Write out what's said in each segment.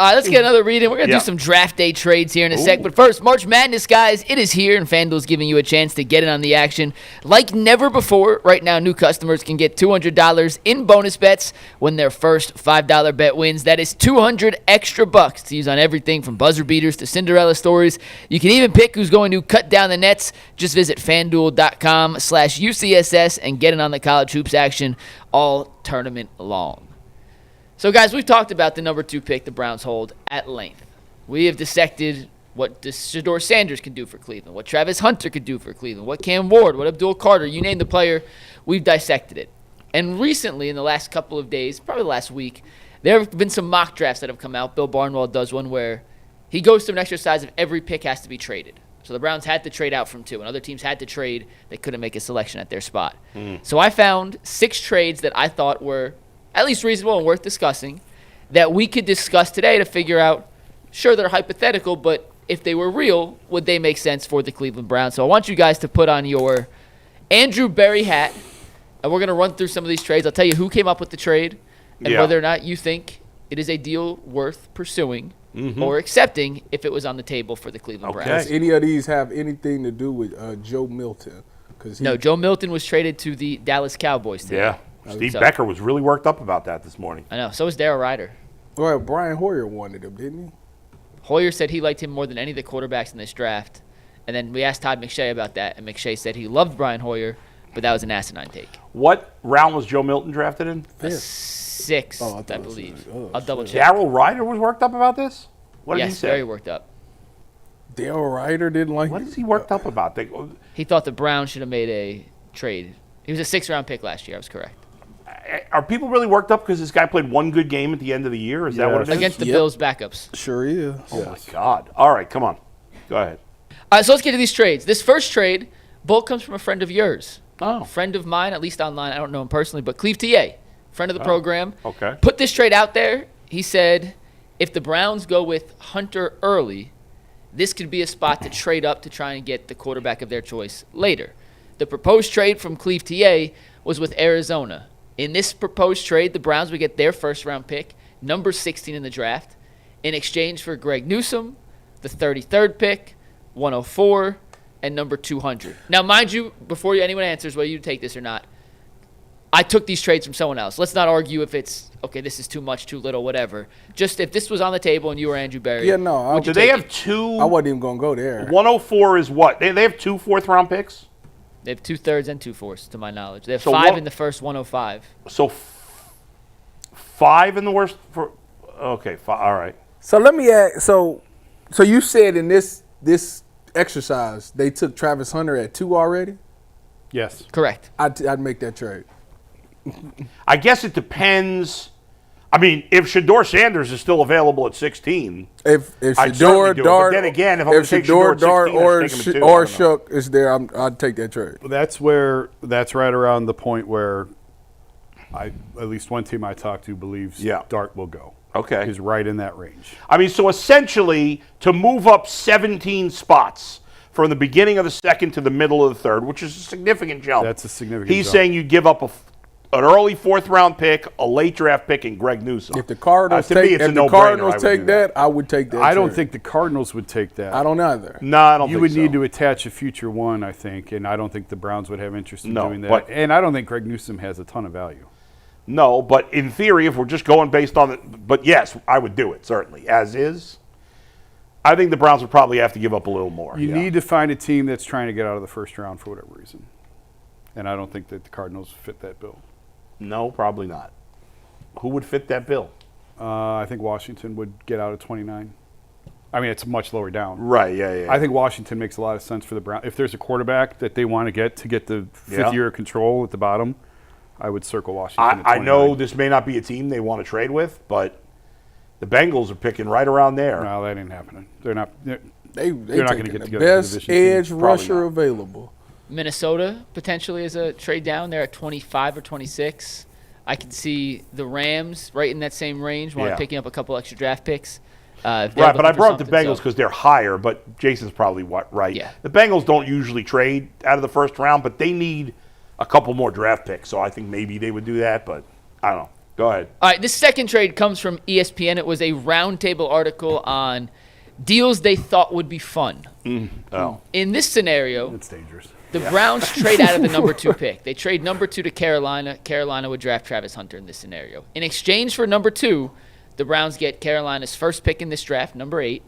Let's get another read in. We're going to do some draft day trades here in a sec. But first, March Madness, guys, it is here, and FanDuel's giving you a chance to get in on the action. Like never before, right now, new customers can get $200 in bonus bets when their first $5 bet wins. That is $200 extra bucks to use on everything from buzzer beaters to Cinderella stories. You can even pick who's going to cut down the nets. Just visit FanDuel.com/UCSS and get in on the college hoops action all tournament long. So, guys, we've talked about the number 2 pick the Browns hold at length. We have dissected what Shedeur Sanders can do for Cleveland, what Travis Hunter could do for Cleveland, what Cam Ward, what Abdul Carter, you name the player, we've dissected it. And recently, in the last couple of days, probably last week, there have been some mock drafts that have come out. Bill Barnwell does one where he goes through an exercise of every pick has to be traded. So the Browns had to trade out from 2, and other teams had to trade. They couldn't make a selection at their spot. So I found 6 trades that I thought were at least reasonable and worth discussing that we could discuss today to figure out, sure, they're hypothetical, but if they were real, would they make sense for the Cleveland Browns? So I want you guys to put on your Andrew Berry hat, and we're going to run through some of these trades. I'll tell you who came up with the trade and whether or not you think it is a deal worth pursuing or accepting if it was on the table for the Cleveland Browns. Does any of these have anything to do with Joe Milton? No, Joe Milton was traded to the Dallas Cowboys today. Yeah. Steve Becker was really worked up about that this morning. I know. So was Darryl Ryder. Well, Brian Hoyer wanted him, didn't he? Hoyer said he liked him more than any of the quarterbacks in this draft. And then we asked Todd McShay about that, and McShay said he loved Brian Hoyer, but that was an asinine take. What round was Joe Milton drafted in? 6th, I believe. I'll double check. Darryl Ryder was worked up about this? What did he say? Yes, very worked up. Darryl Ryder didn't like What is he worked up about? He thought the Browns should have made a trade. He was a 6th-round pick last year. I was correct. Are people really worked up because this guy played one good game at the end of the year? Is that what it is? Against the Bills' backups. Sure is. Oh, my God. All right, come on. Go ahead. All right, so let's get to these trades. This first trade, Bull, comes from a friend of yours. Oh. A friend of mine, at least online. I don't know him personally, but Cleve TA, friend of the program. Okay. Put this trade out there. He said, if the Browns go with Hunter early, this could be a spot to trade up to try and get the quarterback of their choice later. The proposed trade from Cleve TA was with Arizona. In this proposed trade, the Browns would get their first-round pick, number 16 in the draft, in exchange for Greg Newsome, the 33rd pick, 104, and number 200. Now, mind you, before anyone answers whether you take this or not, I took these trades from someone else. Let's not argue if it's, okay, this is too much, too little, whatever. Just if this was on the table and you were Andrew Berry. Yeah, no. Do they have 2? I wasn't even going to go there. 104 is what? They have 2 4th-round picks? They have 2/3 and 2/4, to my knowledge. They have 5 in the first 105. So 5 in the worst? Okay, all right. So let me ask. So you said in this exercise they took Travis Hunter at 2 already? Yes. Correct. I'd make that trade. I guess it depends. I mean, if Shedeur Sanders is still available at 16, if I'd Shedeur do it. Dart, But then again, if I'm going to take Shedeur at 16, or Shook is there, I'd take that trade. That's right around the point where at least one team I talked to believes Dart will go. Okay. He's right in that range. I mean, so essentially, to move up 17 spots from the beginning of the second to the middle of the third, which is a significant jump. That's a significant He's jump. saying you give up an early 4th-round pick, a late draft pick, and Greg Newsome. If the Cardinals take that, I would take that. I don't think the Cardinals would take that. I don't either. No, I don't think so. You would need to attach a future one, I think, and I don't think the Browns would have interest in doing that. And I don't think Greg Newsome has a ton of value. No, but in theory, if we're just going based on it, but yes, I would do it, certainly. As is, I think the Browns would probably have to give up a little more. You need to find a team that's trying to get out of the first round for whatever reason. And I don't think that the Cardinals fit that bill. No, probably not. Who would fit that bill? I think Washington would get out at 29. I mean, it's much lower down. Right, yeah. I think Washington makes a lot of sense for the Browns. If there's a quarterback that they want to get the fifth year of control at the bottom, I would circle Washington. I know this may not be a team they want to trade with, but the Bengals are picking right around there. No, that ain't happening. They're not. They're not going to get together. Best edge rusher available. Minnesota potentially is a trade down. They're at 25 or 26. I can see the Rams right in that same range, picking up a couple extra draft picks. Right, but I brought up the Bengals because they're higher, but Jason's probably right. Yeah. The Bengals don't usually trade out of the first round, but they need a couple more draft picks, so I think maybe they would do that, but I don't know. Go ahead. All right, this second trade comes from ESPN. It was a roundtable article on deals they thought would be fun. Oh. In this scenario, It's dangerous. the Browns trade out of the number 2 pick. They trade number 2 to Carolina. Carolina would draft Travis Hunter in this scenario. In exchange for number 2, the Browns get Carolina's first pick in this draft, number 8,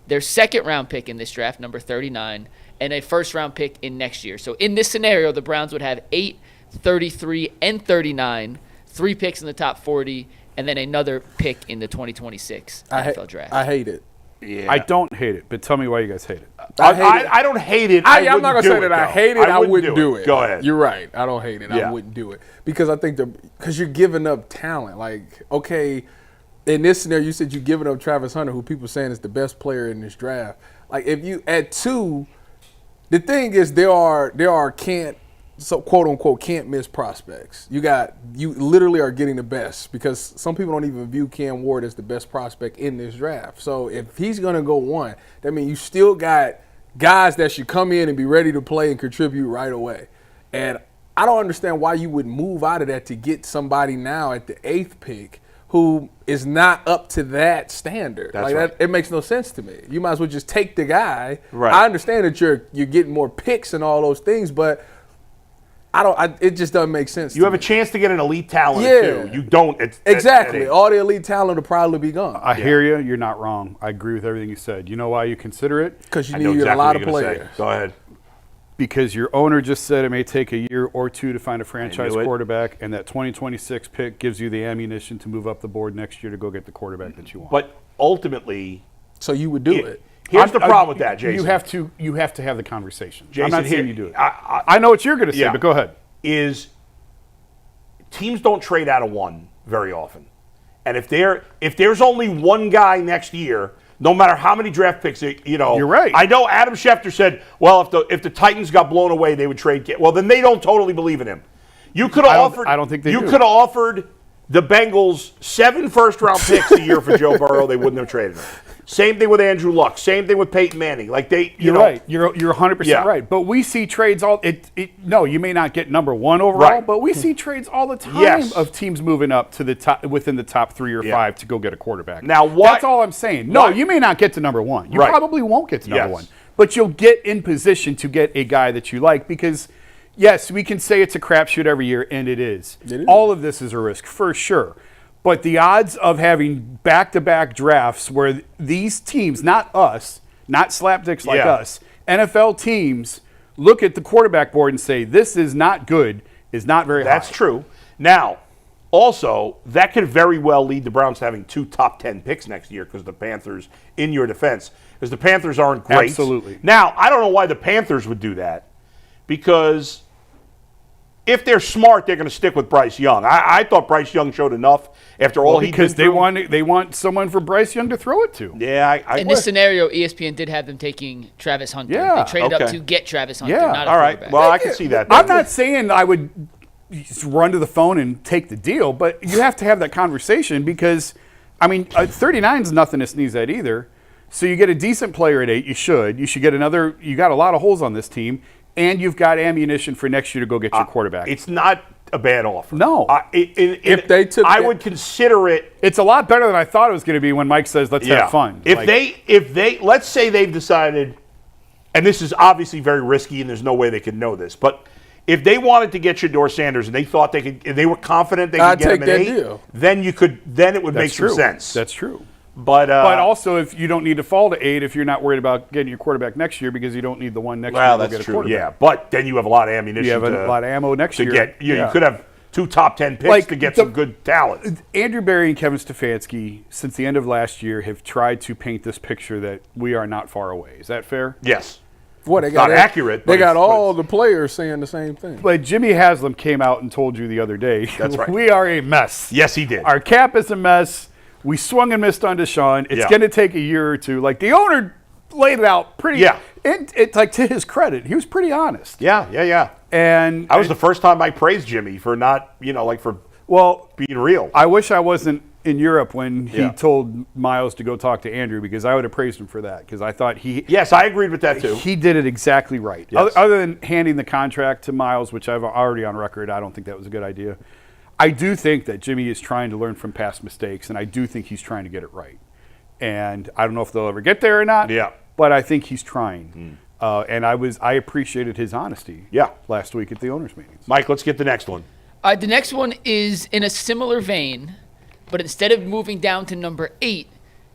their second-round pick in this draft, number 39, and a first-round pick in next year. So in this scenario, the Browns would have 8, 33, and 39, 3 picks in the top 40, and then another pick in the 2026 NFL draft. I hate it. Yeah. I don't hate it, but tell me why you guys hate it. I don't hate it. I'm not going to say that I hate it. I wouldn't do it. Go ahead. You're right. I don't hate it. Yeah. I wouldn't do it. Because I think because you're giving up talent. Like, okay, in this scenario, you said you're giving up Travis Hunter, who people saying is the best player in this draft. Like, if you at 2, the thing is there are quote unquote can't miss prospects. You literally are getting the best, because some people don't even view Cam Ward as the best prospect in this draft. So if he's gonna go 1, that means you still got guys that should come in and be ready to play and contribute right away. And I don't understand why you would move out of that to get somebody now at the 8th pick who is not up to that standard. That's like right. that, it makes no sense to me. You might as well just take the guy. Right. I understand that you're getting more picks and all those things, but it just doesn't make sense. You have a chance to get an elite talent, Yeah. too. You don't. Exactly. All the elite talent will probably be gone. I hear you. You're not wrong. I agree with everything you said. You know why you consider it? Because you I know need exactly a lot what of you're gonna players. say. Go ahead. Because your owner just said it may take a year or 2 to find a franchise knew it. quarterback, and that 2026 pick gives you the ammunition to move up the board next year to go get the quarterback that you want. But ultimately, So you would do it. here's the problem with that, Jason. You have to have the conversation. Jason, I'm not saying here- you do it. I- I know what you're going to say, but go ahead. Is teams don't trade out of 1 very often. And if there's only 1 guy next year, no matter how many draft picks, You're right. I know Adam Schefter said, well, if the Titans got blown away, they would trade. Well, then they don't totally believe in him. You could have offered. I don't think they do. You could have offered the Bengals 7 first-round picks a year for Joe Burrow. They wouldn't have traded him. Same thing with Andrew Luck. Same thing with Peyton Manning. Like You're right. You're 100% right. But we see trades no, you may not get number 1 overall, Right. but we see trades all the time Yes. of teams moving up to the top within the top 3 or 5 to go get a quarterback. Now, what? That's all I'm saying. No, you may not get to number 1. You Right. probably won't get to number Yes. 1, but you'll get in position to get a guy that you like because. Yes, we can say it's a crapshoot every year, and it is. All of this is a risk, for sure. But the odds of having back-to-back drafts where these teams, not us, not slapdicks like us, NFL teams look at the quarterback board and say, this is not good, is not very high. That's true. Now, also, that could very well lead the Browns to having 2 top 10 picks next year because the Panthers, in your defense, because the Panthers aren't great. Absolutely. Now, I don't know why the Panthers would do that because if they're smart, they're going to stick with Bryce Young. I thought Bryce Young showed enough after all he did. Because they want someone for Bryce Young to throw it to. Yeah, in this scenario, ESPN did have them taking Travis Hunter. Yeah, they traded up okay. to get Travis Hunter, Yeah. not a all right. quarterback. Well, I can see that. I'm not saying I would just run to the phone and take the deal, but you have to have that conversation because, 39 is nothing to sneeze at either. So you get a decent player at 8. You should get another. You got a lot of holes on this team, and you've got ammunition for next year to go get your quarterback. It's not a bad offer. No. If they took I that- would consider it. It's a lot better than I thought it was going to be when Mike says, let's have fun. If they let's say they've decided, and this is obviously very risky and there's no way they could know this, but if they wanted to get Shedeur Sanders and they thought they could, and they were confident they could I'd get him take at that 8, deal. then it would make some sense. That's true. But also, if you don't need to fall to 8 if you're not worried about getting your quarterback next year because you don't need the one next year to that's get a true. quarterback. Yeah, but then you have a lot of ammunition. You have a lot of ammo next to year. get. You could have 2 top 10 picks to get some good talent. Andrew Berry and Kevin Stefanski, since the end of last year, have tried to paint this picture that we are not far away. Is that fair? Yes. Well, they got not accurate. They but got it's- all the players saying the same thing. But Jimmy Haslam came out and told you the other day, That's right. we are a mess. Yes, he did. Our cap is a mess. We swung and missed on Deshaun. It's Yeah. going to take a year or two. Like, the owner laid it out pretty. Yeah. It's like, to his credit, he was pretty honest. Yeah. And That was the first time I praised Jimmy for not, for being real. I wish I wasn't in Europe when he Yeah. told Miles to go talk to Andrew because I would have praised him for that because I thought Yes, I agreed with that too. he did it exactly right. Yes. Other than handing the contract to Miles, which I've already on record, I don't think that was a good idea. I do think that Jimmy is trying to learn from past mistakes, and I do think he's trying to get it right. And I don't know if they'll ever get there or not. Yeah. But I think he's trying. And I appreciated his honesty. Yeah. Last week at the owners' meetings. Mike, let's get the next one. The next one is in a similar vein, but instead of moving down to number 8,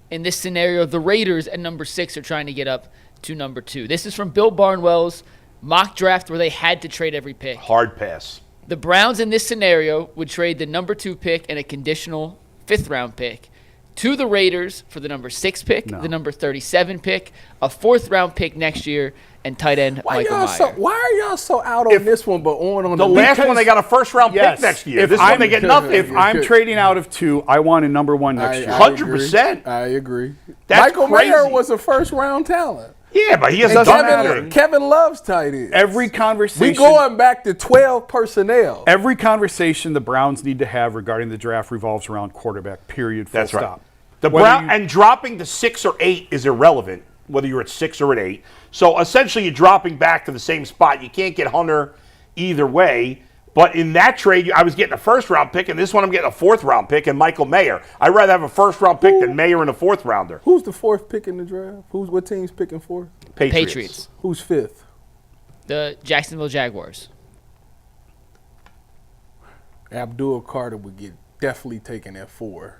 in this scenario, the Raiders at number 6 are trying to get up to number 2. This is from Bill Barnwell's mock draft where they had to trade every pick. Hard pass. The Browns in this scenario would trade the number 2 pick and a conditional 5th-round pick to the Raiders for the number 6 pick, the number 37 pick, a 4th-round pick next year, and tight end Michael Meyer. Why are y'all so out on this one, but on The last one, they got a first-round Yes. pick next year. If This one, I'm- they get nothing. If I'm trading out of 2, I want a number 1 next year. 100%. I agree. That's Michael crazy. Mayer was a first-round talent. Yeah, but he And hasn't done anything. Kevin loves tight ends. Every conversation. We going back to 12 personnel. Every conversation the Browns need to have regarding the draft revolves around quarterback, period, full That's right. stop. The Whether and dropping to 6 or 8 is irrelevant, whether you're at 6 or at 8. So essentially, you're dropping back to the same spot. You can't get Hunter either way. But in that trade, I was getting a first-round pick, and this one I'm getting a 4th-round pick and Michael Mayer. I'd rather have a first-round pick than Mayer and a 4th-rounder. Who's the 4th pick in the draft? What team's picking 4th? Patriots. Who's 5th? The Jacksonville Jaguars. Abdul Carter would get definitely taken at 4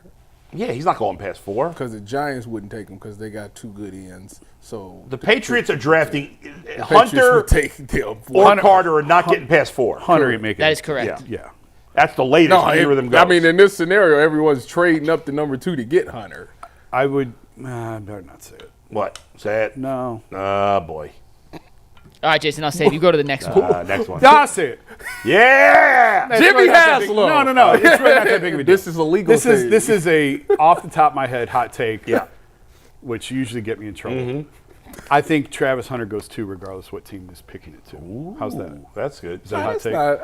Yeah, he's not going past 4. because the Giants wouldn't take him because they got 2 good ends. So The Patriots are drafting Patriots Hunter would take them. or Carter are not getting past 4. Hunter ain't making That it. is correct. Yeah. That's the latest either of them goes. I mean, in this scenario, everyone's trading up to number 2 to get Hunter. I would. I better not say it. What? Say it? No. Oh, boy. All right, Jason, I'll save you. Go to the next one. Next one. I'll say it. Yeah! Jimmy really not that big- Haslam. No. It's really not that big of a deal. This is a legal thing. This is a off the top of my head hot take. Yeah. Which usually get me in trouble. I think Travis Hunter goes 2 regardless of what team is picking it to. How's that? That's good. Is that a hot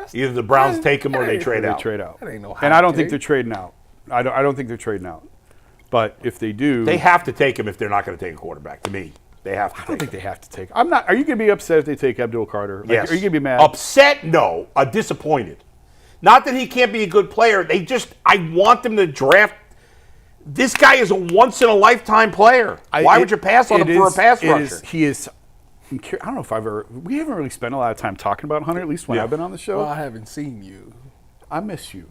take? Either the Browns take him or they trade They out. trade out. That ain't no And I hot don't think take. they're trading out. I don't think they're trading out. But if they do, They have to take him if they're not going to take a quarterback, to me. They have to I take don't him. think they have to take. I'm not. Are you going to be upset if they take Abdul Carter? Like, Yes. Are you going to be mad? Upset? No. Disappointed. Not that he can't be a good player. I want them to draft. This guy is a once-in-a-lifetime player. Why would you pass on him for a pass rusher? He is. I don't know if I've ever. We haven't really spent a lot of time talking about Hunter. At least when I've been on the show. Well, I haven't seen you. I miss you.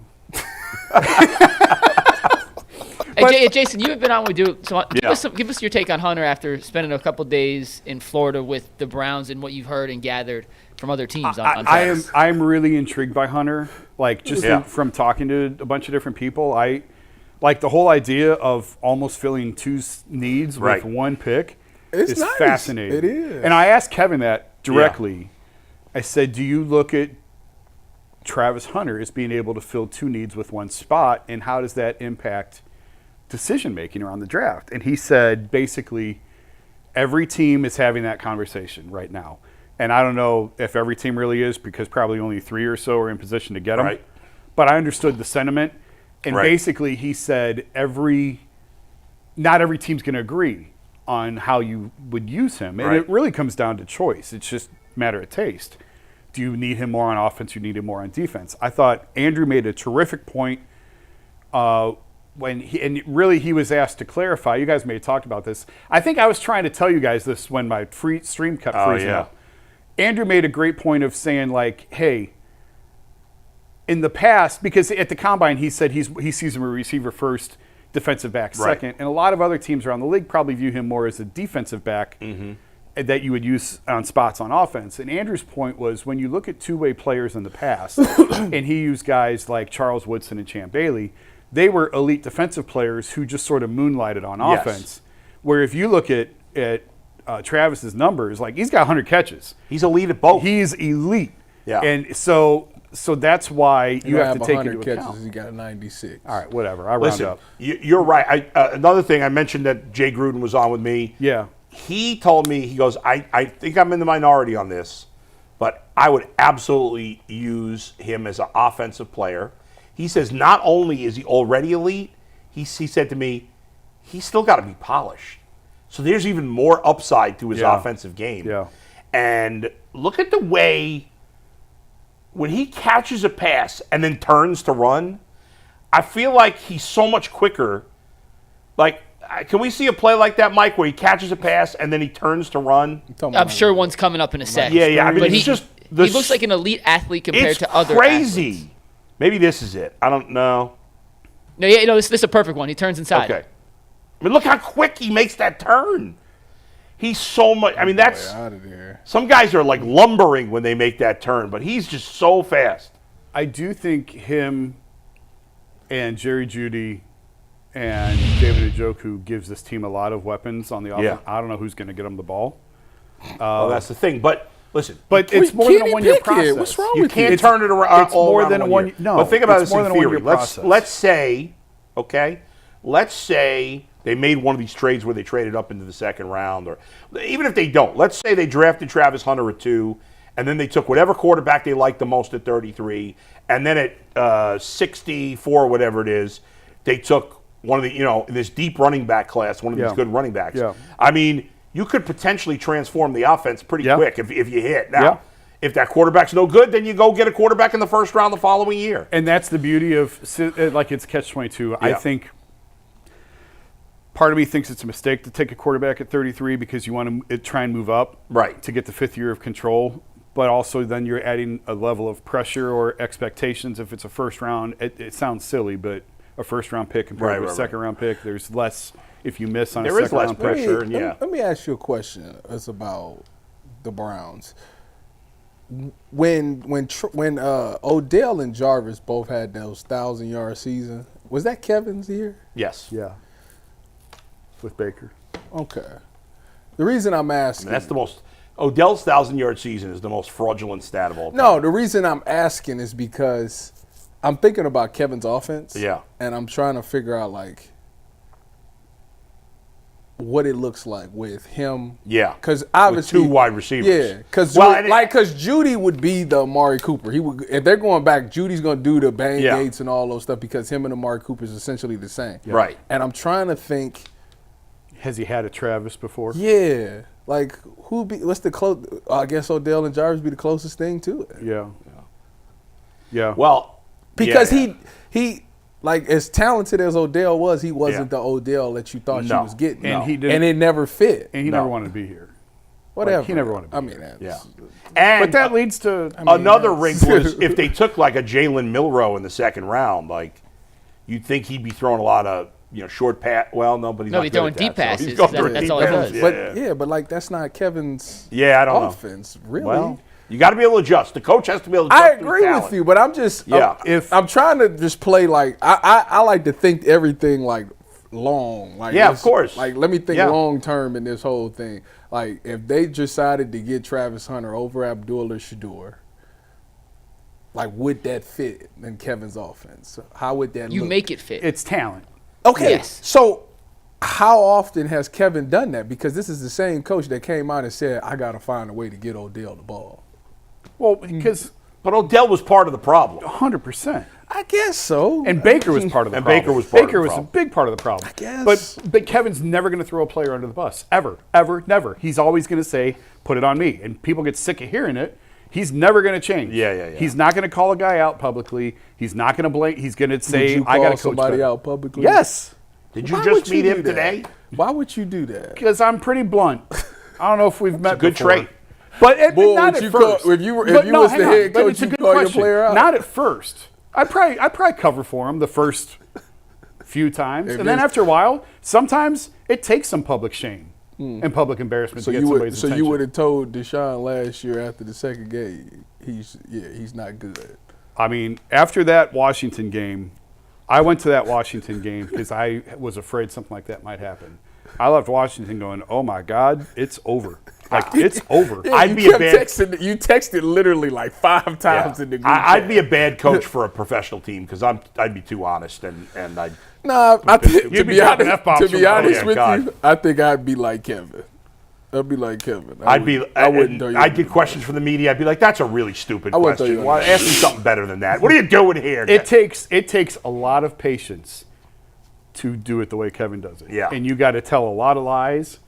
Hey, Jason, you have been on with you. So Yeah. give us your take on Hunter after spending a couple days in Florida with the Browns and what you've heard and gathered from other teams on Fridays. I'm really intrigued by Hunter. Like just Yeah. from talking to a bunch of different people, I like the whole idea of almost filling 2 needs Right. with 1 pick. It's is nice. fascinating. It is. And I asked Kevin that directly. I said, "Do you look at Travis Hunter as being able to fill 2 needs with 1 spot, and how does that impact decision making around the draft?" And he said, basically, every team is having that conversation right now. And I don't know if every team really is, because probably only 3 or so are in position to get him. Right. But I understood the sentiment. And Right. basically, he said not every team's going to agree on how you would use him. And Right. it really comes down to choice. It's just a matter of taste. Do you need him more on offense? You need him more on defense. I thought Andrew made a terrific point when he was asked to clarify. You guys may have talked about this. I think I was trying to tell you guys this when my stream kept freezing yeah. up. Andrew made a great point of saying, like, hey, in the past, because at the combine he said he sees him a receiver first, defensive back second, and a lot of other teams around the league probably view him more as a defensive back that you would use on spots on offense. And Andrew's point was, when you look at two-way players in the past, and he used guys like Charles Woodson and Champ Bailey, they were elite defensive players who just sort of moonlighted on Yes. offense. Where if you look at Travis's numbers, like, he's got 100 catches. He's elite at both. He's elite. Yeah. And so that's why you have to take 100 into catches. account. He got 96. All right, whatever. I round Listen, up. you're right. Another thing, I mentioned that Jay Gruden was on with me. Yeah. He told me, he goes, I think I'm in the minority on this, but I would absolutely use him as an offensive player. He says not only is he already elite, he said to me, he's still got to be polished. So there's even more upside to his Yeah. offensive game. Yeah. And look at the way when he catches a pass and then turns to run, I feel like he's so much quicker. Like, can we see a play like that, Mike, where he catches a pass and then he turns to run? I'm sure one's coming up in a second. Yeah. I mean, but he looks like an elite athlete compared to other crazy. athletes. Maybe this is it. I don't know. No, yeah, this is a perfect one. He turns inside. Okay. I mean, look how quick he makes that turn. He's so much. I mean, that's out of there. Some guys are like lumbering when they make that turn, but he's just so fast. I do think him and Jerry Jeudy and David Njoku gives this team a lot of weapons on the offense. Yeah. I don't know who's going to get them the ball. Well, that's the thing. But listen, But it's more than a one-year process. What's wrong you with can't you? turn it around. It's all more around than a one one. year. No, but think about it's this more in than a theory. one-year process. Let's say, okay, let's say they made one of these trades where they traded up into the second round, or even if they don't, let's say they drafted Travis Hunter at 2, and then they took whatever quarterback they liked the most at 33, and then at 64 or whatever it is, they took one of the, in this deep running back class, one of these good running backs. Yeah. I mean, you could potentially transform the offense pretty quick if you hit. Now, Yeah. if that quarterback's no good, then you go get a quarterback in the first round the following year. And that's the beauty of, like, it's catch-22. I Yeah. think part of me thinks it's a mistake to take a quarterback at 33 because you want to try and move up to get the 5th year of control. But also then you're adding a level of pressure or expectations. If it's a first round, it sounds silly, but a first-round pick compared to a second-round pick, there's less if you miss on a second-round pick. There is less pressure, Let me ask you a question. It's about the Browns. When Odell and Jarvis both had those 1,000-yard season, was that Kevin's year? Yes. Yeah. With Baker. Okay. The reason I'm asking. That's the most. Odell's 1,000-yard season is the most fraudulent stat of all time. No, the reason I'm asking is because I'm thinking about Kevin's offense. Yeah. And I'm trying to figure out, like, what it looks like with him. Yeah. Because obviously. With 2 wide receivers. Yeah. Because Judy would be the Amari Cooper. He would, if they're going back, Judy's going to do the Bang Gates and all those stuff because him and Amari Cooper is essentially the same. Yeah. Right. And I'm trying to think. Has he had a Travis before? Yeah. Like, what's the close? I guess Odell and Jarvis be the closest thing to it. Yeah. Well, because he like as talented as Odell was, he wasn't the Odell that you thought you was getting, and he didn't, and it never fit. And he never wanted to be here. Whatever. Like, he never wanted to be here. That's, And but that leads to another wrinkle is if they took like a Jalen Milroe in the second round, like you'd think he'd be throwing a lot of short pass. Well, no, but he's not throwing good at deep that, passes. So That's all he does. But like that's not Kevin's I don't offense, know. really. Well, you got to be able to adjust. The coach has to be able to adjust. I agree with you, but I'm just if I'm trying to just play like I like to think everything like long. Like of course. Like let me think long term in this whole thing. Like if they decided to get Travis Hunter over Abdullah Shador, like would that fit in Kevin's offense? How would that look? Make it fit. It's talent. Okay, yes. So how often has Kevin done that? Because this is the same coach that came out and said, I got to find a way to get Odell the ball. Well, because but Odell was part of the problem. 100%. I guess so. And Baker was part of the And problem. Baker was part of the Baker was problem. a big part of the problem. I guess. But Kevin's never going to throw a player under the bus. Ever. Never. He's always going to say, put it on me. And people get sick of hearing it. He's never going to change. Yeah. He's not going to call a guy out publicly. He's not going to blame. He's going to say, Would you I got to call coach somebody better. out publicly? Yes. Did you Why just would meet do him that? today? Why would you do that? Because I'm pretty blunt. I don't know if we've met Good before. trait. But Bull, not would at you first. call- if you was But the hang on. head But coach, it's a you'd good call your question. player out? Not at first. I probably cover for him the first few times, and then after a while, sometimes it takes some public shame and public embarrassment to get somebody's attention. So you would have told Deshaun last year after the second game, he's not good. I mean, after that Washington game, I went to that Washington game because I was afraid something like that might happen. I left Washington going, oh my God, it's over. Like, it's over. Yeah, I'd you be a kept bad- texting. You texted literally like 5 times in the group I'd chat. be a bad coach for a professional team because I'd be too honest and I'd. Nah, I think, You'd be dropping F-bombs to be from- honest yeah, with God. you, I think I'd be like Kevin. I'd be like Kevin. I wouldn't throw you I'd under get the questions from the media. I'd be like, "That's a really stupid I wouldn't throw question. you Why, under the ask me something better than that. What are you doing here?" It takes a lot of patience to do it the way Kevin does it. Yeah. And you got to tell a lot of lies.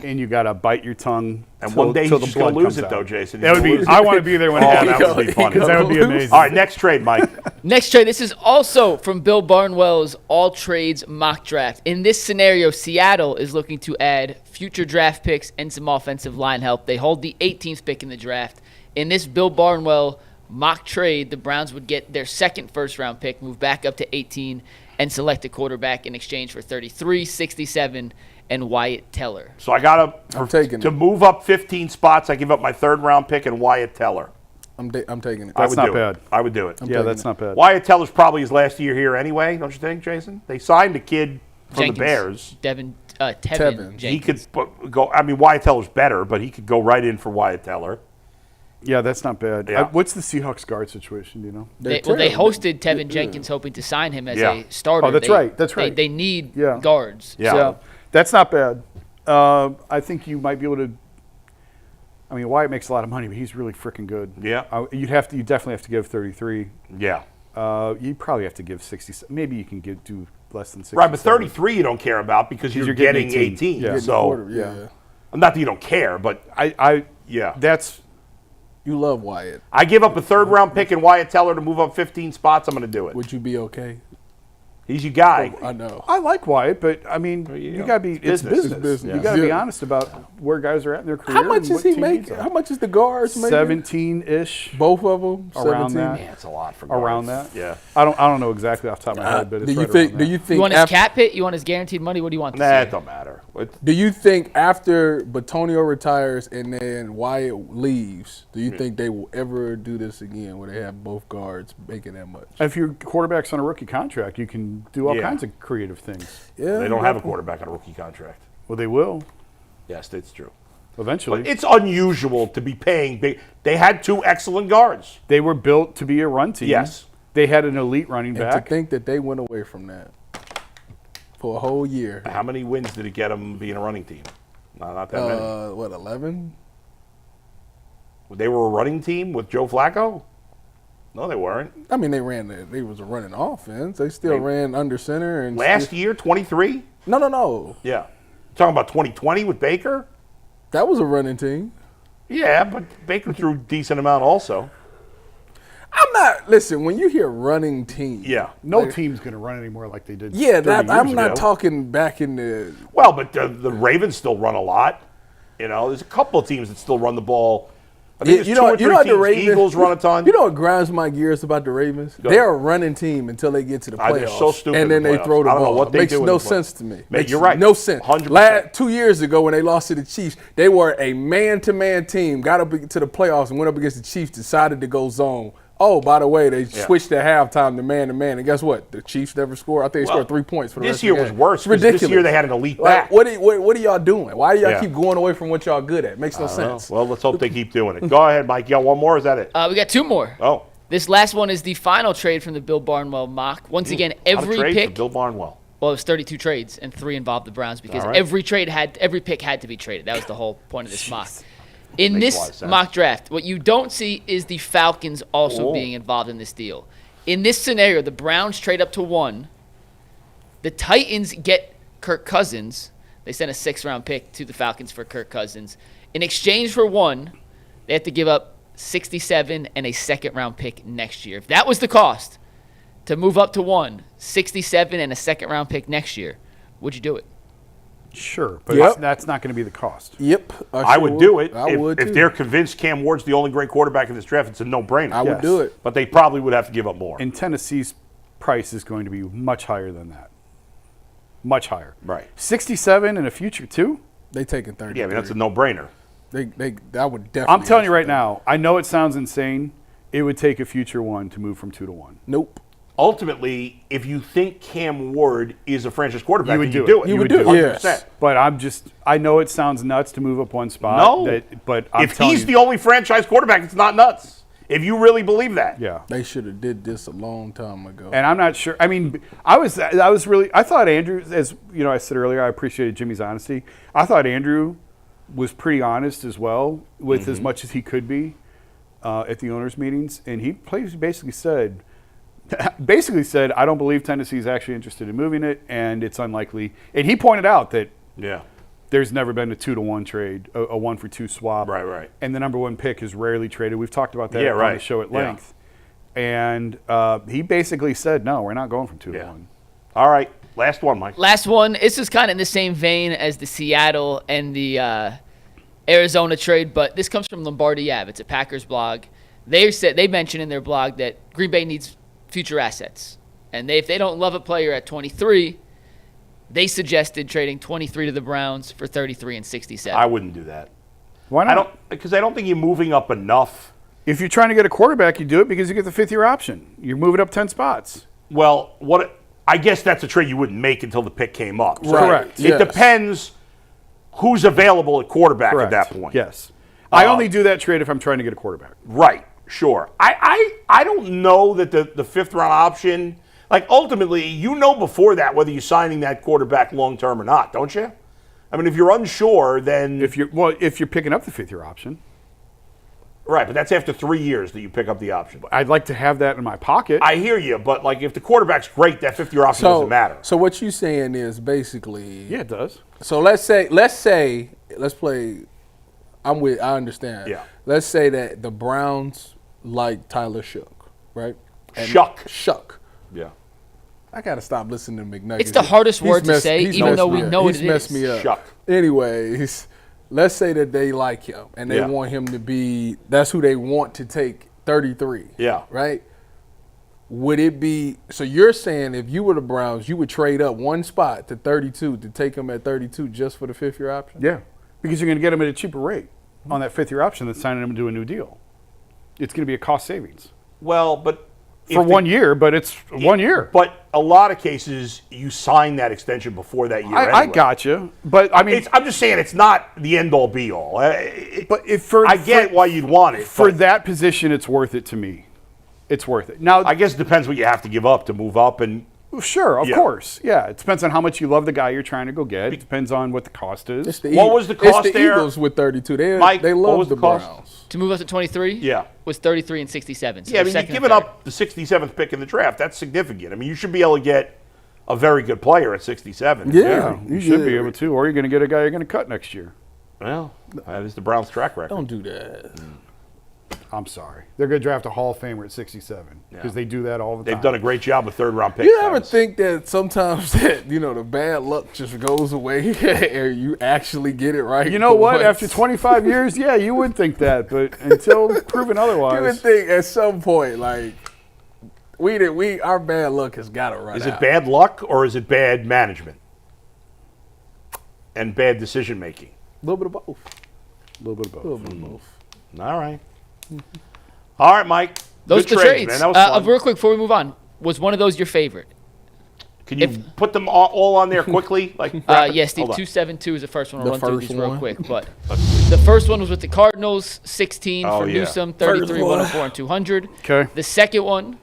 and you got to bite your tongue. And till, one day till he's the just going blood to lose comes it, though, out. Jason. That would be. I want to be there when it that happens. would be funny. Because that would be amazing. All right, next trade, Mike. Next trade, this is also from Bill Barnwell's All Trades mock draft. In this scenario, Seattle is looking to add future draft picks and some offensive line help. They hold the 18th pick in the draft. In this Bill Barnwell mock trade, the Browns would get their second first-round pick, move back up to 18, and select a quarterback in exchange for 33, 67, and Wyatt Teller. So I got to move up 15 spots. I give up my third-round pick and Wyatt Teller. I'm taking it. That's not bad. I would do it. Yeah, that's not bad. Wyatt Teller's probably his last year here anyway, don't you think, Jason? They signed a kid from Jenkins, the Bears. Tevin Tevin. Jenkins. He could go. I mean, Wyatt Teller's better, but he could go right in for Wyatt Teller. Yeah, that's not bad. Yeah. What's the Seahawks guard situation? Do you know? They hosted Tevin Jenkins, hoping to sign him as a starter. Oh, that's right. That's right. They need Yeah. guards. Yeah. So that's not bad. I think you might be able to. I mean, Wyatt makes a lot of money, but he's really freaking good. Yeah. You definitely have to give 33. Yeah. You probably have to give 60. Maybe you can do less than 60. Right, but 33 you don't care about because you're getting 18. Yeah. So, Yeah. not that you don't care, but yeah. That's. You love Wyatt. I give up a third-round pick and Wyatt Teller to move up 15 spots. I'm going to do it. Would you be okay? He's your guy. I know. I like Wyatt, but I mean, you got to be. It's business. business. You got to be Yeah. honest about where guys are at in their career. How much and is what he team making? needs them. How much is the guards making? 17-ish. Both of them. Around 17? that. Yeah, it's a lot for guards. Around that. Yeah. I don't know exactly off the top of my head, but it's Do you right think? around Do that. you think? You want his after, cap hit? You want his guaranteed money? What do you want? Nah, it don't matter. Do you think after Batonio retires and then Wyatt leaves, do you think they will ever do this again, where they have both guards making that much? If your quarterback's on a rookie contract, you can do all kinds of creative things. Yeah, They don't have a quarterback on a rookie contract. Well, they will Yes, that's true. eventually. But it's unusual to be paying big. They had two excellent guards. They were built to be a run team. Yes. They had an elite running And back. to think that they went away from that for a whole year. How many wins did it get them being a running team? Not that many. 11? They were a running team with Joe Flacco? No, they weren't. I mean, they was a running offense. They still ran under center. And Last year, 23? No. Yeah. Talking about 2020 with Baker? That was a running team. Yeah, but Baker threw a decent amount also. Listen, when you hear running team. Yeah. No team's going to run anymore like they did. Yeah, 30 I'm years not ago. talking back in the. Well, but the Ravens still run a lot. You know, there's a couple of teams that still run the ball. I think there's two or three what the teams. Ravens, Eagles run a ton. You know what grinds my gears about the Ravens? They're a running team until they get to the playoffs. They're so stupid and then in the they playoffs. throw the I don't know ball. what they Makes do in no the playoffs. sense to me. Makes you're right. No sense. 100%. 2 years ago when they lost to the Chiefs, they were a man-to-man team, got up to the playoffs and went up against the Chiefs, decided to go zone. Oh, by the way, they switched at halftime to man-to-man. And guess what? The Chiefs never scored. I think they scored 3 points for the rest This year of the was game. worse. It's ridiculous. This year they had an elite Like, back. what are y'all doing? Why do y'all Yeah. keep going away from what y'all good at? Makes no Oh, sense. well, let's hope they keep doing it. Go ahead, Mike. You got one more? Or is that it? We got two more. Oh. This last one is the final trade from the Bill Barnwell mock. Once again, A lot of every trades for pick. Bill Barnwell. Well, it was 32 trades, and 3 involved the Browns because All right. every pick had to be traded. That was the whole point of this mock. In Makes a lot of this sense. mock draft, what you don't see is the Falcons also being involved in this deal. In this scenario, the Browns trade up to 1. The Titans get Kirk Cousins. They sent a 6th-round pick to the Falcons for Kirk Cousins. In exchange for 1, they have to give up 67 and a 2nd-round pick next year. If that was the cost to move up to 1, 67 and a 2nd-round pick next year, would you do it? Sure, but Yep. that's not going to be the cost. Yep. I would do it. I would, if too. they're convinced Cam Ward's the only great quarterback in this draft, it's a no-brainer. I would Yes. do it. But they probably would have to give up more. And Tennessee's price is going to be much higher than that. Much higher. Right. 67 in a future, too? They taking 30. Yeah, I mean, that's a no-brainer. That would definitely. I'm telling you right now, I know it sounds insane. It would take a future 1 to move from 2 to 1. Nope. Ultimately, if you think Cam Ward is a franchise quarterback, You would then do you it. do it. You would do it, 100%. yes. But I know it sounds nuts to move up 1 spot. No. But I'm If telling he's you, the only franchise quarterback, it's not nuts. If you really believe that. yeah. They should have did this a long time ago. And I'm not sure. I mean, I thought Andrew, as you know, I said earlier, I appreciated Jimmy's honesty. I thought Andrew was pretty honest as well with as much as he could be at the owners' meetings, and he basically said, I don't believe Tennessee's actually interested in moving it, and it's unlikely. And he pointed out that Yeah. There's never been a 2-to-1 trade, a 1-for-2 swap. Right. And the number 1 pick is rarely traded. We've talked about that Yeah, on right. the show at Yeah. length. And he basically said, no, we're not going from 2 to 1. All right. Last one, Mike. Last one. This is kind of in the same vein as the Seattle and the Arizona trade, but this comes from Lombardi Ave. It's a Packers blog. They mentioned in their blog that Green Bay needs future assets, and if they don't love a player at 23, they suggested trading 23 to the Browns for 33 and 67. I wouldn't do that. Why not? Because I don't think you're moving up enough. If you're trying to get a quarterback, you do it because you get the 5th-year option. You're moving up 10 spots. Well, I guess that's a trade you wouldn't make until the pick came up. So Correct. It depends who's available at quarterback Correct. at that point. Yes. I only do that trade if I'm trying to get a quarterback. Right. Sure. I don't know that the 5th-round option, like ultimately, before that whether you're signing that quarterback long term or not, don't you? I mean, if you're unsure, then If you're picking up the 5th-year option, right, but that's after 3 years that you pick up the option. I'd like to have that in my pocket. I hear you, but like if the quarterback's great, that 5th-year option doesn't matter. So what you saying is basically, yeah, it does. So let's play. I understand. Yeah. Let's say that the Browns like Tyler Shook, right? Shuck. Yeah. I gotta stop listening to McNuggets. It's the hardest word to say, even though we know what it He's messed is. me up. Shuck. Anyways, let's say that they like him and they Yeah. want him to be. That's who they want to take 33. Yeah. Right. Would it be so? You're saying if you were the Browns, you would trade up 1 spot to 32 to take him at 32 just for the 5th-year option? Yeah, because you're going to get him at a cheaper rate on that 5th-year option than signing him to a new deal. It's going to be a cost savings Well, but for 1 year, but it's 1 year. But a lot of cases, you sign that extension before that year. I anyway. got you, but I mean, I'm just saying it's not the end all be all. but if I get why you'd want it for but that position, it's worth it to me. It's worth it. Now, I guess it depends what you have to give up to move up, and sure, of Yeah. course, yeah. It depends on how much you love the guy you're trying to go get. It depends on what the cost is. What was the cost it's the there? Eagles with 32. Mike, They what love was the the cost? Browns. To move up to 23 Yeah. was 33 and 67. So yeah, I they're mean, you're second giving and third. up the 67th pick in the draft. That's significant. I mean, you should be able to get a very good player at 67. Yeah, you should be able to, or you're going to get a guy you're going to cut next year. Well, that is the Browns' track record. Don't do that. I'm sorry. They're going to draft a Hall of Famer at 67 because they do that all the time. They've done a great job with 3rd-round picks. You ever Travis. think that sometimes that the bad luck just goes away and you actually get it right? You know for what? once? After 25 years, yeah, you would think that, but until proven You would otherwise. think at some point, like our bad luck has got to run Is out. it bad luck or is it bad management and bad decision making? A little bit of both. A little bit of A little both. bit of both. All right. All right, Mike. Those Good are the trades. man. That was fun. Real quick before we move on, was one of those your favorite? Can you put them all on there quickly? Like, Yes, Steve. Hold on. 272 is the first one. I'll The run through first these real one. quick. But the first one was with the Cardinals, 16 Oh, for yeah. Newsom, 33, First one. 104, and 200. Okay. The second one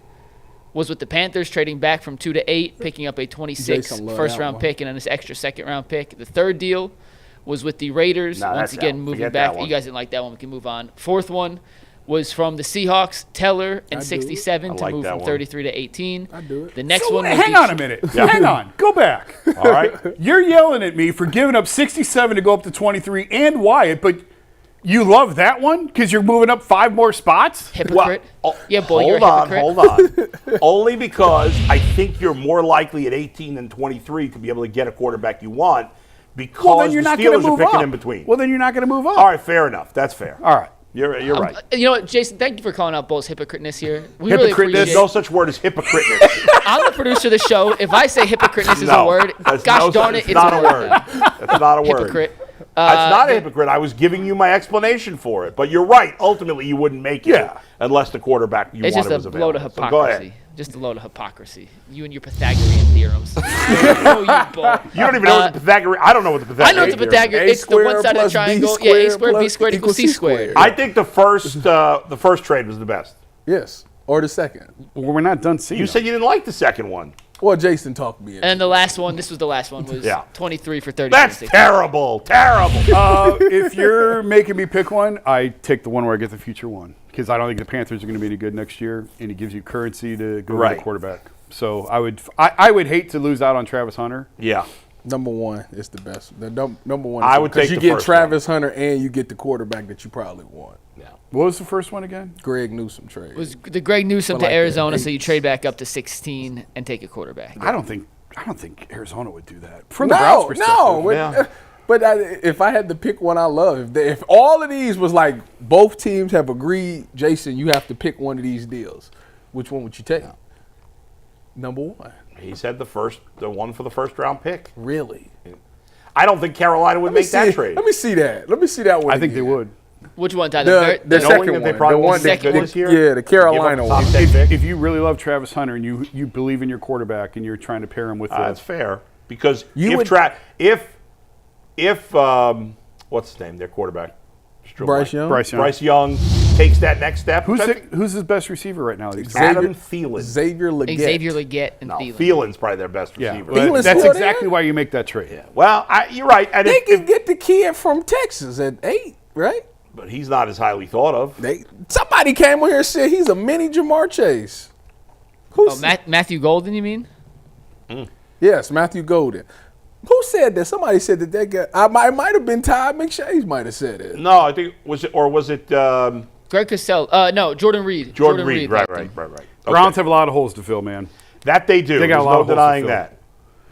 was with the Panthers, trading back from 2 to 8, picking up a 26 Jason loved first-round that one. pick and then this extra second-round pick. The third deal was with the Raiders. Nah, Once that's again, out. moving Forget back. that one. You guys didn't like that one. We can move on. Fourth one was from the Seahawks, Teller, and I do. 67 I to like move that from one. 33 to 18. I do it. The next So one was hang the- on a minute. Hang on. Go back. All right. You're yelling at me for giving up 67 to go up to 23 and Wyatt, but you love that one because you're moving up 5 more spots? Hypocrite. Well, Yeah, boy, you're a hypocrite. Hold on. Only because I think you're more likely at 18 than 23 to be able to get a quarterback you want because Well, then you're the not going to Steelers are move picking up. in between. Well, then you're not going to move up. All right, fair enough. That's fair. All right. You're right. You know what, Jason, thank you for calling out Bull's hypocriteness here. We really Hypocriteness? appreciate There's no it. such word as hypocrite. I'm the producer of the show. If I say hypocriteness is a word, That's gosh no- darn it, it's not a a word. That's not a word. Hypocrite. That's not a hypocrite. I was giving you my explanation for it. But you're right. Ultimately, you wouldn't make it Yeah. unless the quarterback you It's wanted just was a available. load of So hypocrisy. go ahead. Just a load of hypocrisy. You and your Pythagorean theorems. Oh, you Bull. You don't even know what the Pythagorean. I don't know what the I Pythagorean. know what the theorem is. Pythagorean. It's the one side of the triangle. Yeah, a squared, b squared equals c squared. I think the first trade was the best. Yes, or the second. Well, we're not done seeing You them. said you didn't like the second one. Well, Jason talked me in. And the last one, this was the last one, was Yeah. 23 for 30. That's terrible. Terrible. If you're making me pick one, I take the one where I get the future one because I don't think the Panthers are going to be any good next year, and it gives you currency to go Right. get a quarterback. So I would hate to lose out on Travis Hunter. Yeah. Number one is the best. The number one. I would take you the get first Travis Hunter and you get the quarterback that you probably want. Yeah. What was the first one again? Greg Newsome trade. Was the Greg Newsome For to like Arizona, the so you trade back up to 16 and take a quarterback. I don't think Arizona would do that. From the Browns' perspective. No. Yeah. But if I had to pick one I love, if all of these was like both teams have agreed, Jason, you have to pick one of these deals, which one would you take? Number one. He said the one for the first round pick. Really? I don't think Carolina would make that trade. Let me see that. Let me see that one. I think they would. Which one, Tyler? The Knowing second that one. they probably The won't one be second good one. this year. Yeah, the Carolina Give up one. the top 10 pick. If you really love Travis Hunter and you believe in your quarterback and you're trying to pair him with That's fair because You would- if what's his name, their quarterback, Bryce Young? Bryce Young. Young takes that next step. Who's his best receiver right now? Adam Thielen? Xavier Leggett. Xavier Leggett and No, Thielen. Thielen's probably their best Yeah, receiver. well, Thielen's that's still exactly there? why you make that trade. Well, you're right. And They can get the kid from Texas at 8, right? but he's not as highly thought of. Somebody came on here and said he's a mini Jamar Chase. Who's Matthew Golden, you mean? Yes, Matthew Golden. Who said that? Somebody said that guy. It might have been Todd McShay. Might have said it. No, I think was it Greg Costello. No, Jordan Reed. Jordan Reed? Right. liked him. Okay. Browns have a lot of holes to fill, man. That they do. They got There's a lot no of holes to denying fill. that.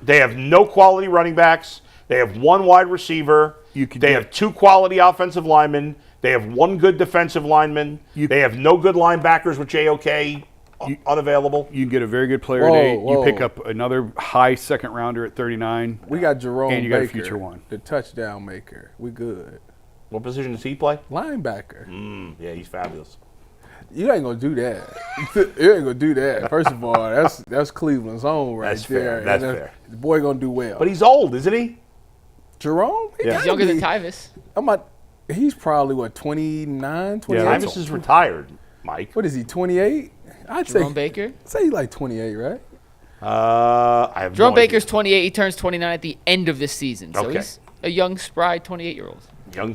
They have no quality running backs. They have one wide receiver. They have two quality offensive linemen. They have one good defensive lineman. They have no good linebackers with JOK unavailable. You can get a very good player at 8. You pick up another high second rounder at 39. We got Jerome And you got a Baker, future one. the touchdown maker. We good. What position does he play? Linebacker. Yeah, he's fabulous. You ain't gonna do that. You ain't gonna do that. First of all, that's Cleveland's own right That's there. fair. That's And fair. The boy gonna do well. But he's old, isn't he? Jerome? Yeah. He's younger than Tyvis. He's probably, 29, 28? Yeah, Tyvus is retired, Mike. What is he, 28? I'd Jerome Baker. say he's like 28, right? I have Jerome no idea. Baker's 28. He turns 29 at the end of this season. So Okay. he's a young, spry 28-year-old. Young